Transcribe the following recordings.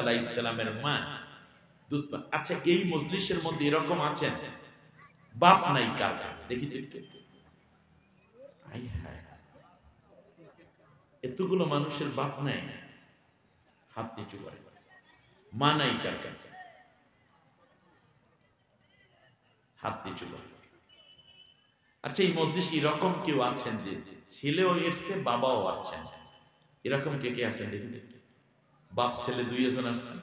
আলাইহিস সালামের মা দুধ পান। আচ্ছা, এই মজলিসের মধ্যে এরকম আছেন বাপ নাই কার? দেখি তো একটু। আই হায়, এতগুলো মানুষের বাপ নাই, হাত নিচু করে। মা নাই কার? হাত নিচু করে। আচ্ছা, এই মজলিসে এরকম কেউ আছেন যে ছেলেও এসছে বাবাও আছেন? এরকম কে কে আছেন দেখি তো। বাপ ছেলে দুইজন আছেন?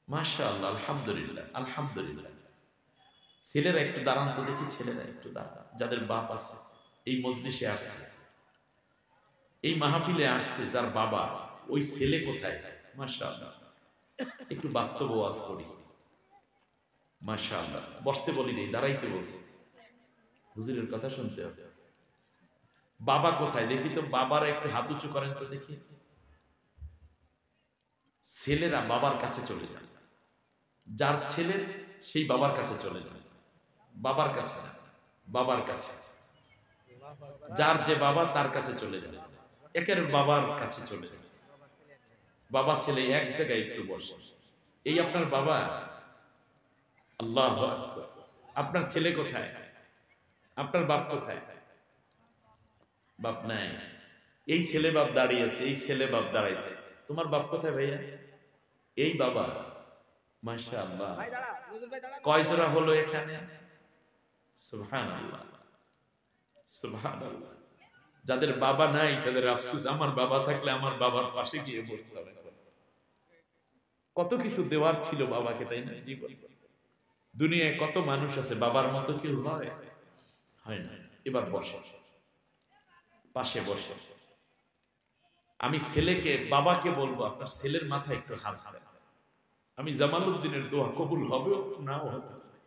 মাশাআল্লাহ, আলহামদুলিল্লাহ, আলহামদুলিল্লাহ। ছেলেরা একটু দাঁড়ান তো দেখি, ছেলেরা একটু দাঁড়ান, যাদের বাপ আছে এই মজলিসে আসছে, এই মাহফিলে আসছে, যার বাবা, ওই ছেলে কোথায়? মাশাআল্লাহ, একটু বাস্তব ওয়াজ করি। মাশাআল্লাহ, বসতে বলি নেই, দাঁড়াইতে বলছি, হুজুরের কথা শুনতে হবে। বাবা কোথায় দেখি তো, বাবারা একটু হাত উঁচু করেন তো দেখি। ছেলেরা বাবার কাছে চলে যান, যার ছেলে সেই বাবার কাছে চলে যান, বাবার কাছে যান, বাবার কাছে, যার যে বাবা তার কাছে চলে যান, একের বাবার কাছে চলে যান। বাবা ছেলে এক জায়গায় একটু বসে। এই আপনার বাবা? আল্লাহু আকবার। আপনার ছেলে কোথায়? আপনার বাপ কোথায়? বাপ নাই। এই ছেলে বাপ দাঁড়িয়েছে, এই ছেলে বাপ দাঁড়াইছে। তোমার বাপ কোথায় ভাইয়া? এই বাবা। মাশাআল্লাহ, কয় জোড়া হলো এখানে? সুবহানাল্লাহ, সুবহানাল্লাহ। যাদের বাবা নাই তাদের আফসোস, আমার বাবা থাকলে আমার বাবার পাশে গিয়ে বসতে হবে। কত কিছু দেওয়ার ছিল বাবাকে, তাই না? জীবন দুনিয়ায় কত মানুষ আছে, বাবার মতো কেউ হয়? হয় না। এবার বসে, পাশে বসে। আমি ছেলেকে, বাবাকে বলবো আপনার ছেলের মাথায় একটু হাত দেন। আমি জামালউদ্দিনের দোয়া কবুল হবে নাও হতে পারে।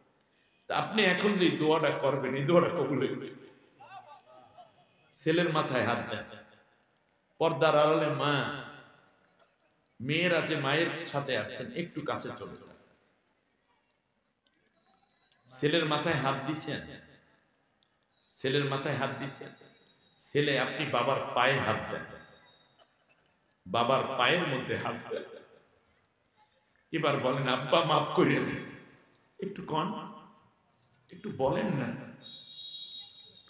আপনি এখন যে দোয়াটা করবেন, এই দোয়াটা কবুল হয়ে যাবে। ছেলের মাথায় হাত দেন। পর্দার আড়ালে মা, মেয়েরা যে মায়ের সাথে আসছেন একটু কাছে চলে যান। ছেলের মাথায় হাত দিছেন, ছেলের মাথায় হাত দিছেন। ছেলে, আপনি বাবার পায়ে হাত দেন, বাবার পায়ের মধ্যে হাত দেন। এবার বলেন আব্বা মাফ করে দেন। একটু কন, একটু বলেন না,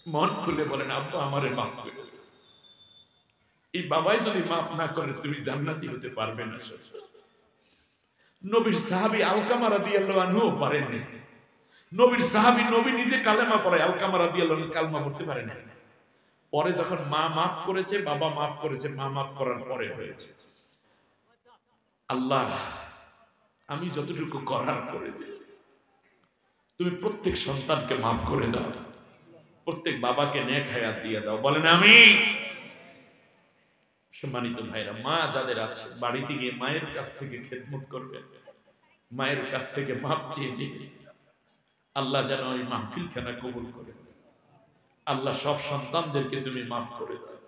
মন খুলে বলেন আব্বা আমারে মাফ করে দেন। এই বাবাই যদি মাফ না করে তুমি জান্নাতি হতে পারবে না। নবীর সাহাবী আলকামা রাদিয়াল্লাহু আনহু পারেননি। নবীর সাহাবী, নবী নিজে কালেমা পড়ে, আলকামা রাদিয়াল্লাহু আনহু কালেমা পড়তে পারে না। পরে যখন মা মাফ করেছে, বাবা মাফ করেছে, মা মাফ করার পরে হয়েছে। আল্লাহ, আমি যতটুকু করার করে দিই, তুমি প্রত্যেক সন্তানকে মাফ করে দাও, প্রত্যেক বাবাকে নেক হায়াত দিয়ে দাও। বলেন আমিন। সম্মানিত ভাইরা, মা যাদের আছে বাড়িতে গিয়ে মায়ের কাছ থেকে খেদমত করবেন, মায়ের কাছ থেকে মাপ চেয়ে দিবে। আল্লাহ যেন ওই মাহফিলখানা কবুল করে। আল্লাহ সব সন্তানদেরকে তুমি মাফ করে দাও।